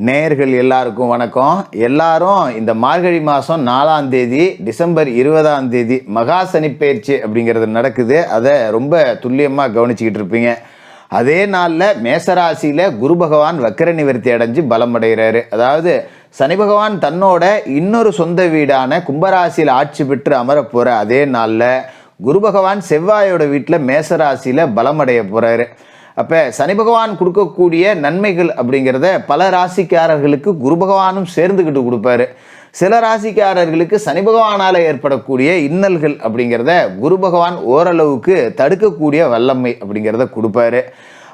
நேயர்கள் எல்லாருக்கும் வணக்கம். எல்லாரும் இந்த மார்கழி மாதம் 4ஆம் தேதி டிசம்பர் 20ஆம் தேதி மகா சனிப்பெயர்ச்சி அப்படிங்கிறது நடக்குது. அதை ரொம்ப துல்லியமாக கவனிச்சுக்கிட்டு இருப்பீங்க. அதே நாளில் மேசராசியில் குரு பகவான் வக்கர நிவர்த்தி அடைஞ்சு பலம் அடைகிறாரு. அதாவது சனி பகவான் தன்னோட இன்னொரு சொந்த வீடான கும்பராசியில் ஆட்சி பெற்று அமரப்போகிற அதே நாளில் குரு பகவான் செவ்வாயோட வீட்டில் மேசராசியில் பலமடைய போகிறாரு. அப்போ சனி பகவான் கொடுக்கக்கூடிய நன்மைகள் அப்படிங்கிறத பல ராசிக்காரர்களுக்கு குரு பகவானும் சேர்ந்துக்கிட்டு கொடுப்பாரு. சில ராசிக்காரர்களுக்கு சனி பகவானால் ஏற்படக்கூடிய இன்னல்கள் அப்படிங்கிறத குரு பகவான் ஓரளவுக்கு தடுக்கக்கூடிய வல்லமை அப்படிங்கிறத கொடுப்பாரு.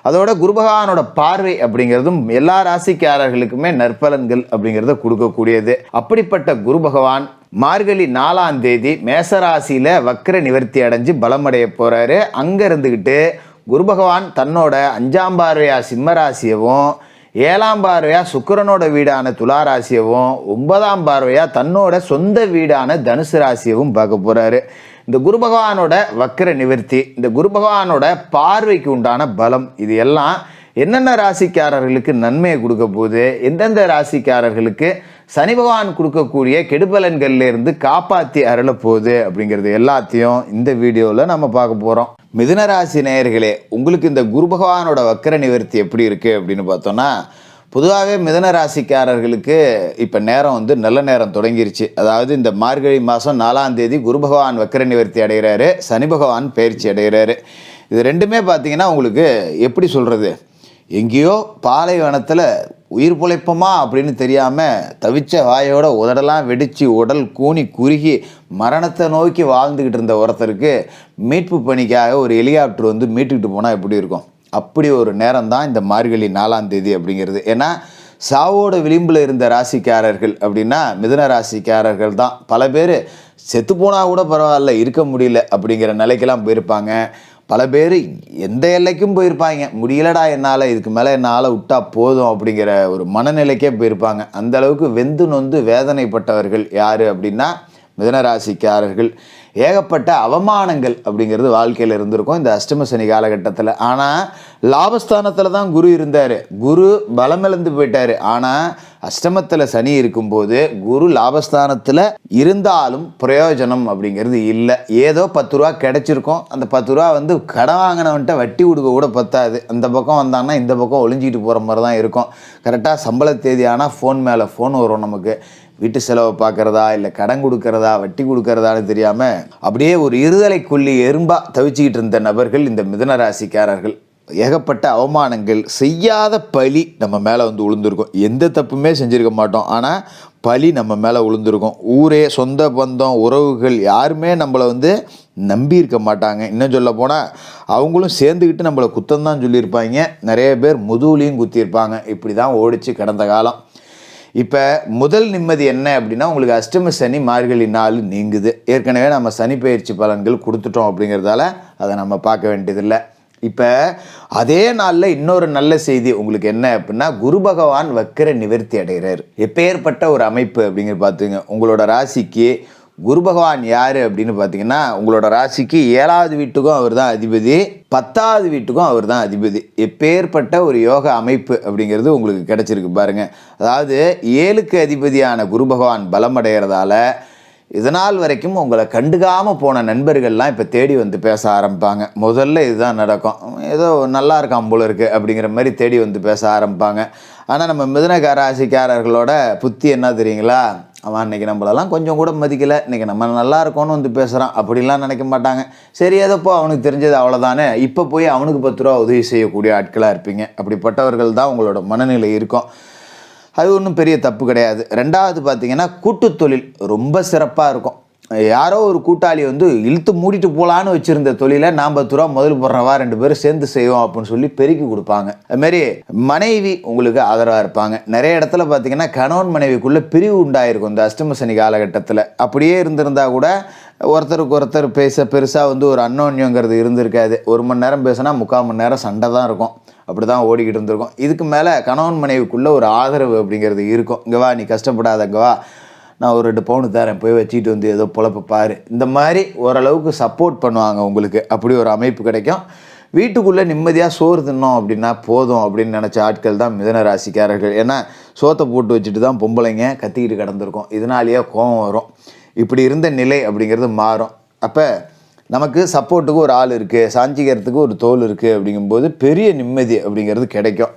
அதோட குரு பகவானோட பார்வை அப்படிங்கிறதும் எல்லா ராசிக்காரர்களுக்குமே நற்பலன்கள் அப்படிங்கிறத கொடுக்கக்கூடியது. அப்படிப்பட்ட குரு பகவான் மார்கழி 4ஆம் தேதி மேசராசியில் வக்கர நிவர்த்தி அடைஞ்சு பலமடைய போகிறாரு. அங்கே இருந்துக்கிட்டு குரு பகவான் தன்னோட 5ஆம் பார்வையா சிம்மராசியவும் 7ஆம் பார்வையா சுக்கிரனோட வீடான துளாராசியவும் 9ஆம் பார்வையா தன்னோட சொந்த வீடான தனுசு ராசியவும் பார்க்க போறாரு. இந்த குரு பகவானோட வக்கர நிவர்த்தி, இந்த குரு பகவானோட பார்வைக்கு உண்டான பலம், இது எல்லாம் என்னென்ன ராசிக்காரர்களுக்கு நன்மையை கொடுக்க போகுது, எந்தெந்த ராசிக்காரர்களுக்கு சனி பகவான் கொடுக்கக்கூடிய கெடுபலன்கள்ல இருந்து காப்பாற்றி அருள போகுது அப்படிங்கிறது எல்லாத்தையும் இந்த வீடியோவில் நம்ம பார்க்க போகிறோம். மிதுன ராசி நேயர்களே, உங்களுக்கு இந்த குரு பகவானோட வக்கர நிவர்த்தி எப்படி இருக்குது அப்படின்னு பார்த்தோன்னா, பொதுவாகவே மிதுன ராசிக்காரர்களுக்கு இப்போ நேரம் நல்ல நேரம் தொடங்கிருச்சு. அதாவது இந்த மார்கழி மாதம் 4ஆம் தேதி குரு பகவான் வக்கர நிவர்த்தி அடைகிறாரு, சனி பகவான் பயிற்சி அடைகிறாரு. இது ரெண்டுமே பார்த்தீங்கன்னா உங்களுக்கு எப்படி சொல்கிறது, எங்கேயோ பாலைவனத்தில் உயிர் பிழைப்போமா அப்படின்னு தெரியாமல் தவிச்ச வாயோட உதடெல்லாம் வெடித்து உடல் கூனி குறுகி மரணத்தை நோக்கி வாழ்ந்துக்கிட்டு இருந்த ஒருத்தருக்கு மீட்பு பணிக்காக ஒரு ஹெலிகாப்டர் மீட்டுக்கிட்டு போனால் எப்படி இருக்கும், அப்படி ஒரு நேரம் தான் இந்த மார்கழி 4ஆம் தேதி அப்படிங்கிறது. ஏன்னா சாவோட விளிம்பில் இருந்த ராசிக்காரர்கள் அப்படின்னா மிதுன ராசிக்காரர்கள் தான். பல பேர் செத்து போனால் கூட பரவாயில்ல, இருக்க முடியல அப்படிங்கிற நிலைக்கெல்லாம் போயிருப்பாங்க. பல பேர் எந்த எல்லைக்கும் போயிருப்பாங்க, முடியலடா என்னால், இதுக்கு மேலே என்னால் விட்டா போதும் அப்படிங்கிற ஒரு மனநிலைக்கே போயிருப்பாங்க. அந்த அளவுக்கு வெந்து நொந்து வேதனைப்பட்டவர்கள் யார் அப்படின்னா மிதுனராசிக்காரர்கள். ஏகப்பட்ட அவமானங்கள் அப்படிங்கிறது வாழ்க்கையில் இருந்திருக்கும் இந்த அஷ்டம சனி காலகட்டத்தில். ஆனால் லாபஸ்தானத்தில் தான் குரு இருந்தார், குரு பலமிழந்து போயிட்டார். ஆனால் அஷ்டமத்தில் சனி இருக்கும்போது குரு லாபஸ்தானத்தில் இருந்தாலும் பிரயோஜனம் அப்படிங்கிறது இல்லை. ஏதோ 10 ரூபா கிடைச்சிருக்கும், அந்த 10 ரூபா கடன் வாங்கினவன்ட்ட வட்டி கொடுக்க கூட பத்தாது. அந்த பக்கம் வந்தாங்கன்னா இந்த பக்கம் ஒளிஞ்சிக்கிட்டு போகிற மாதிரி தான் இருக்கும். கரெக்டாக சம்பள தேதி ஆனால் ஃபோன் மேலே ஃபோன் வரும். நமக்கு வீட்டு செலவை பார்க்குறதா இல்லை கடன் கொடுக்கறதா வட்டி கொடுக்கறதான்னு தெரியாமல் அப்படியே ஒரு இருதலை கொல்லி எறும்பாக தவிச்சிக்கிட்டு இருந்த நபர்கள் இந்த மிதுன ராசிக்காரர்கள். ஏகப்பட்ட அவமானங்கள், செய்யாத பழி நம்ம மேலே விழுந்திருக்கும். எந்த தப்புமே செஞ்சுருக்க மாட்டோம், ஆனால் பழி நம்ம மேலே விழுந்திருக்கும். ஊரே, சொந்த பந்தம், உறவுகள் யாருமே நம்மளை நம்பி இருக்க மாட்டாங்க. இன்னும் சொல்ல போனால் அவங்களும் சேர்ந்துக்கிட்டு நம்மளை குத்தம்தான் சொல்லியிருப்பாங்க. நிறைய பேர் முதுகுலையும் குத்தியிருப்பாங்க. இப்படி தான் ஓடிச்சு கடந்த காலம். இப்போ முதல் நிம்மதி என்ன அப்படின்னா, உங்களுக்கு அஷ்டம சனி மார்கழி 4 நீங்குது. ஏற்கனவே நம்ம சனி பயிற்சி பலன்கள் கொடுத்துட்டோம் அப்படிங்கிறதால அதை நம்ம பார்க்க வேண்டியதில்லை. இப்போ அதே நாளில் இன்னொரு நல்ல செய்தி உங்களுக்கு என்ன அப்படின்னா, குரு பகவான் வக்கர நிவர்த்தி அடைகிறார். எப்பேற்பட்ட ஒரு அமைப்பு அப்படிங்கிற பார்த்துங்க. உங்களோட ராசிக்கு குரு பகவான் யார் அப்படின்னு பார்த்தீங்கன்னா, உங்களோட ராசிக்கு 7வது வீட்டுக்கும் அவர் தான் அதிபதி, 10வது வீட்டுக்கும் அவர் தான் அதிபதி. எப்பேற்பட்ட ஒரு யோக அமைப்பு அப்படிங்கிறது உங்களுக்கு கிடைச்சிருக்கு பாருங்கள். அதாவது 7க்கு அதிபதியான குரு பகவான் பலமடைகிறதால இதனால் வரைக்கும் உங்களை கண்டுக்காமல் போன நண்பர்கள்லாம் இப்போ தேடி பேச ஆரம்பிப்பாங்க. முதல்ல இதுதான் நடக்கும், ஏதோ நல்லா இருக்கான் போல இருக்குது அப்படிங்கிற மாதிரி தேடி பேச ஆரம்பிப்பாங்க. ஆனால் நம்ம மிதுன ராசிக்காரர்களோட புத்தி என்ன தெரியுங்களா, அவன் இன்றைக்கி நம்மளெல்லாம் கொஞ்சம் கூட மதிக்கலை, இன்றைக்கி நம்ம நல்லா இருக்கோன்னு பேசுகிறான் அப்படின்லாம் நினைக்க மாட்டாங்க. சரி ஏதோப்போ அவனுக்கு தெரிஞ்சது அவ்வளோதானே, இப்போ போய் அவனுக்கு 10 ரூபா உதவி செய்யக்கூடிய ஆட்களாக இருப்பீங்க. அப்படிப்பட்டவர்கள் தான் உங்களோட மனநிலை இருக்கும். அது ஒன்றும் பெரிய தப்பு கிடையாது. ரெண்டாவது பார்த்தீங்கன்னா, கூட்டு தொழில் ரொம்ப சிறப்பாக இருக்கும். யாரோ ஒரு கூட்டாளி இழுத்து மூடிட்டு போகலான்னு வச்சுருந்த தொழிலை நாம் 10 ரூபா முதல் போடுறவா 2 பேரும் சேர்ந்து செய்வோம் அப்படின்னு சொல்லி பெருக்கி கொடுப்பாங்க. அதுமாரி மனைவி உங்களுக்கு ஆதரவாக இருப்பாங்க. நிறைய இடத்துல பார்த்தீங்கன்னா கணவன் மனைவிக்குள்ளே பிரிவு உண்டாயிருக்கும் இந்த அஷ்டம சனி காலகட்டத்தில். அப்படியே இருந்திருந்தால் கூட ஒருத்தருக்கு ஒருத்தர் பேச பெருசாக ஒரு அன்னோன்யங்கிறது இருந்திருக்காது. 1 மணி நேரம் பேசினா 3/4 மணி நேரம் சண்டை தான் இருக்கும். அப்படி தான் ஓடிக்கிட்டு இருந்திருக்கும். இதுக்கு மேலே கணவன் மனைவிக்குள்ளே ஒரு ஆதரவு அப்படிங்கிறது இருக்கும். இங்கே வா, நீ கஷ்டப்படாத, இங்கே வா, நான் ஒரு 2 பவுன் தரேன், போய் வச்சுக்கிட்டு ஏதோ பொழப்ப பாரு, இந்த மாதிரி ஓரளவுக்கு சப்போர்ட் பண்ணுவாங்க உங்களுக்கு. அப்படி ஒரு அமைப்பு கிடைக்கும். வீட்டுக்குள்ளே நிம்மதியாக சோறு தின்னோம் அப்படின்னா போதும் அப்படின்னு நினச்ச ஆட்கள் தான் மிதுன ராசிக்காரர்கள். ஏன்னா சோத்தை போட்டு வச்சுட்டு தான் பொம்பளைங்க கத்திக்கிட்டு கிடந்திருக்கோம், இதனாலேயே கோபம் வரும். இப்படி இருந்த நிலை அப்படிங்கிறது மாறும். அப்போ நமக்கு சப்போர்ட்டுக்கு ஒரு ஆள் இருக்குது, சாஞ்சிக்கிறதுக்கு ஒரு தோல் இருக்குது அப்படிங்கும்போது பெரிய நிம்மதி அப்படிங்கிறது கிடைக்கும்.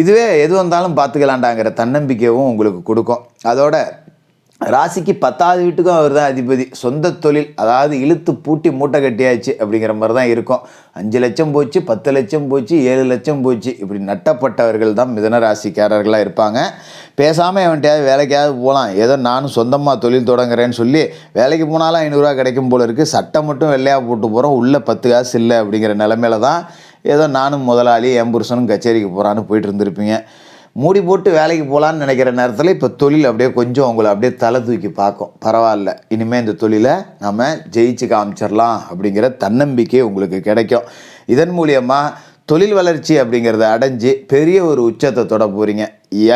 இதுவே எது வந்தாலும் பார்த்துக்கலாண்டாங்கிற தன்னம்பிக்கையும் உங்களுக்கு கொடுக்கும். அதோட ராசிக்கு 10வது வீட்டுக்கும் அவர் தான் அதிபதி. சொந்த தொழில், அதாவது இழுத்து பூட்டி மூட்டை கட்டியாச்சு அப்படிங்கிற மாதிரி தான் இருக்கும். 5 லட்சம் போச்சு, 10 லட்சம் போச்சு, 7 லட்சம் போச்சு, இப்படி நட்டப்பட்டவர்கள் தான் மிதுன ராசிக்காரர்களாக இருப்பாங்க. பேசாமல் எவன்ட்டையாவது வேலைக்காவது போகலாம், ஏதோ நானும் சொந்தமாக தொழில் தொடங்குறேன்னு சொல்லி வேலைக்கு போனாலும் 500 ரூபா கிடைக்கும் போல இருக்குது, சட்டை மட்டும் வெள்ளையாக போட்டு போகிறோம், உள்ளே 10 காசு இல்லை அப்படிங்கிற நிலமையில தான் ஏதோ நானும் முதலாளி என் புருஷனும் கச்சேரிக்கு போகிறான்னு போயிட்டு இருந்திருப்பீங்க. மூடி போட்டு வேலைக்கு போகலான்னு நினைக்கிற நேரத்தில் இப்போ தொழில் அப்படியே கொஞ்சம் உங்களை அப்படியே தலை தூக்கி பார்க்கும். பரவாயில்ல, இனிமேல் இந்த தொழிலை நம்ம ஜெயிச்சு காமிச்சிடலாம் அப்படிங்கிற தன்னம்பிக்கை உங்களுக்கு கிடைக்கும். இதன் மூலியமாக தொழில் வளர்ச்சி அப்படிங்கிறத அடைஞ்சு பெரிய ஒரு உச்சத்தை தொட போகிறீங்க.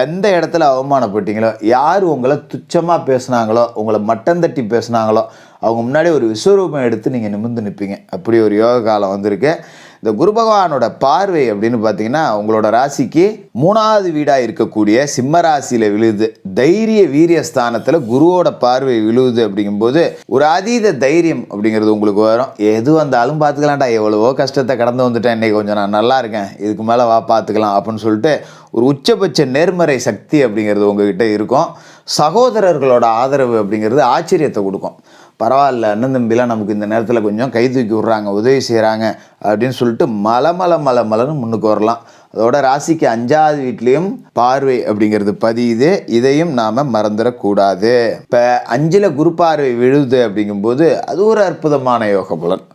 எந்த இடத்துல அவமானப்பட்டீங்களோ, யார் உங்களை துச்சமாக பேசுனாங்களோ, உங்களை மட்டம் தட்டி பேசுனாங்களோ, அவங்க முன்னாடி ஒரு விஸ்வரூபம் எடுத்து நீங்கள் நிமிர்ந்து நிற்பீங்க. அப்படி ஒரு யோக காலம் வந்திருக்கு. இந்த குரு பகவானோட பார்வை அப்படின்னு பார்த்தீங்கன்னா உங்களோட ராசிக்கு 3வது வீடாக இருக்கக்கூடிய சிம்ம ராசியில் விழுது. தைரிய வீரிய ஸ்தானத்தில் குருவோட பார்வை விழுவுது அப்படிங்கும்போது ஒரு அதீத தைரியம் அப்படிங்கிறது உங்களுக்கு வரும். எது வந்தாலும் பார்த்துக்கலாம்டா, எவ்வளவோ கஷ்டத்தை கடந்து வந்துட்டேன், இன்றைக்கி கொஞ்சம் நான் நல்லா இருக்கேன், இதுக்கு மேலே வா பார்த்துக்கலாம் அப்படின்னு சொல்லிட்டு ஒரு உச்சபட்ச நேர்மறை சக்தி அப்படிங்கிறது உங்ககிட்ட இருக்கும். சகோதரர்களோட ஆதரவு அப்படிங்கிறது ஆச்சரியத்தை கொடுக்கும். பரவாயில்ல, அண்ணன் தம்பிலாம் நமக்கு இந்த நேரத்தில் கொஞ்சம் கை தூக்கி விட்றாங்க, உதவி செய்கிறாங்க அப்படின்னு சொல்லிட்டு மலன்னு முன்னுக்கு வரலாம். அதோட ராசிக்கு 5வது வீட்லேயும் பார்வை அப்படிங்கிறது பதியுது. இதையும் நாம் மறந்துடக்கூடாது. இப்போ 5ல் குரு பார்வை விழுது அப்படிங்கும்போது அது ஒரு அற்புதமான யோக பலன்.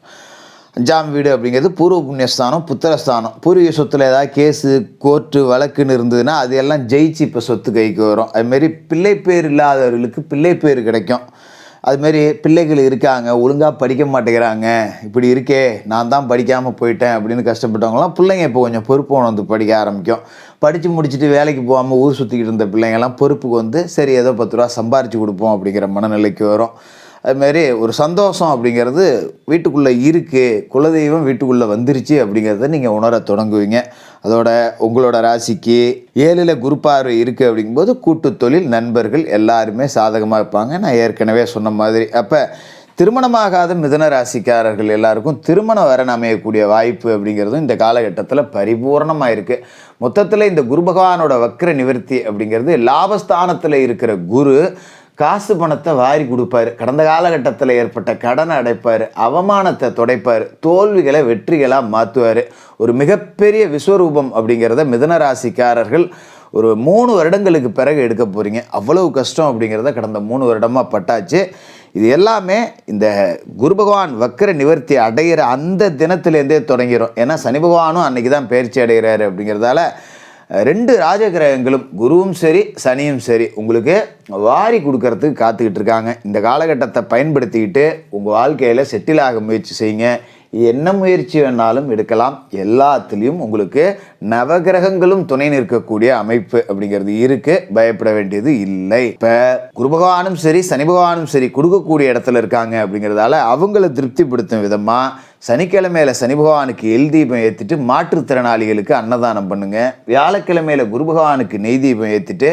5ஆம் வீடு அப்படிங்கிறது பூர்வ புண்ணியஸ்தானம், புத்திரஸ்தானம். பூர்வீக சொத்தில் ஏதாவது கேஸு கோர்ட்டு வழக்குன்னு இருந்ததுன்னா அது எல்லாம் ஜெயிச்சு இப்போ சொத்து கைக்கு வரும். அதுமாரி பிள்ளை பேர் இல்லாதவர்களுக்கு பிள்ளை பேர் கிடைக்கும். அதுமாரி பிள்ளைகள் இருக்காங்க, ஒழுங்காக படிக்க மாட்டேங்கிறாங்க, இப்படி இருக்கே நான் தான் படிக்காமல் போயிட்டேன் அப்படின்னு கஷ்டப்பட்டவங்களாம் பிள்ளைங்க இப்போ கொஞ்சம் பொறுப்பு வந்து படிக்க ஆரம்பிக்கும். படித்து முடிச்சுட்டு வேலைக்கு போகாமல் ஊர் சுற்றிக்கிட்டு இருந்த பிள்ளைங்கள்லாம் பொறுப்புக்கு வந்து சரி ஏதோ 10 ரூபா சம்பாரித்து கொடுப்போம் அப்படிங்கிற மனநிலைக்கு வரும். அதுமாரி ஒரு சந்தோஷம் அப்படிங்கிறது வீட்டுக்குள்ளே இருக்குது, குலதெய்வம் வீட்டுக்குள்ளே வந்துருச்சு அப்படிங்கிறத நீங்கள் உணர தொடங்குவீங்க. அதோட உங்களோட ராசிக்கு 7ல் குரு பார்வை இருக்குது அப்படிங்கும்போது கூட்டு தொழில், நண்பர்கள் எல்லாருமே சாதகமாக இருப்பாங்க. நான் ஏற்கனவே சொன்ன மாதிரி அப்போ திருமணமாகாத மிதுன ராசிக்காரர்கள் எல்லாருக்கும் திருமணம் வரன் அமையக்கூடிய வாய்ப்பு அப்படிங்கிறதும் இந்த காலகட்டத்தில் பரிபூர்ணமாக இருக்குது. மொத்தத்தில் இந்த குரு பகவானோட வக்ர நிவர்த்தி அப்படிங்கிறது லாபஸ்தானத்தில் இருக்கிற குரு காசு பணத்தை வாரி கொடுப்பார், கடந்த காலகட்டத்தில் ஏற்பட்ட கடனை அடைப்பார், அவமானத்தை துடைப்பார், தோல்விகளை வெற்றிகளாக மாற்றுவார். ஒரு மிகப்பெரிய விஸ்வரூபம் அப்படிங்கிறத மிதுன ராசிக்காரர்கள் ஒரு 3 வருடங்களுக்கு பிறகு எடுக்க போகிறீங்க. அவ்வளவு கஷ்டம் அப்படிங்கிறத கடந்த 3 வருடமாக பட்டாச்சு. இது எல்லாமே இந்த குரு பகவான் வக்கர நிவர்த்தி அடைகிற அந்த தினத்திலேருந்தே தொடங்கிடும். ஏன்னா சனி பகவானும் அன்றைக்கி தான் பயிற்சி அடைகிறாரு அப்படிங்கிறதால 2 ராஜகிரகங்களும் குருவும் சரி சனியும் சரி உங்களுக்கு வாரி கொடுக்கறதுக்கு காத்துக்கிட்டு இருக்காங்க. இந்த காலகட்டத்தை பயன்படுத்திக்கிட்டு உங்கள் வாழ்க்கையில் செட்டில் ஆக முயற்சி செய்யுங்க. என்ன முயற்சி வேணாலும் எடுக்கலாம், எல்லாத்துலேயும் உங்களுக்கு நவகிரகங்களும் துணை நிற்கக்கூடிய அமைப்பு அப்படிங்கிறது இருக்குது, பயப்பட வேண்டியது இல்லை. இப்போ குரு பகவானும் சரி சனி பகவானும் சரி கொடுக்கக்கூடிய இடத்துல இருக்காங்க அப்படிங்கிறதால அவங்கள திருப்திப்படுத்தும் விதமாக சனிக்கிழமையில சனி பகவானுக்கு எல் தீபம் ஏற்றிட்டு மாற்றுத்திறனாளிகளுக்கு அன்னதானம் பண்ணுங்க. வியாழக்கிழமையில குரு பகவானுக்கு நெய் தீபம் ஏற்றிட்டு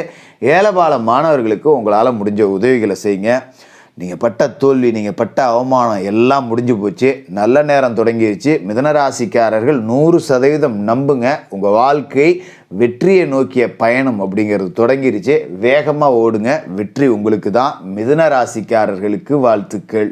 ஏலபால மாணவர்களுக்கு உங்களால் முடிஞ்ச உதவிகளை செய்யுங்க. நீங்கள் பட்ட தோல்வி, நீங்கள் பட்ட அவமானம் எல்லாம் முடிஞ்சு போச்சு, நல்ல நேரம் தொடங்கிடுச்சு. மிதுனராசிக்காரர்கள் 100% நம்புங்க, உங்கள் வாழ்க்கை வெற்றியை நோக்கிய பயணம் அப்படிங்கிறது தொடங்கிடுச்சு. வேகமாக ஓடுங்க, வெற்றி உங்களுக்கு தான். மிதுன ராசிக்காரர்களுக்கு வாழ்த்துக்கள்.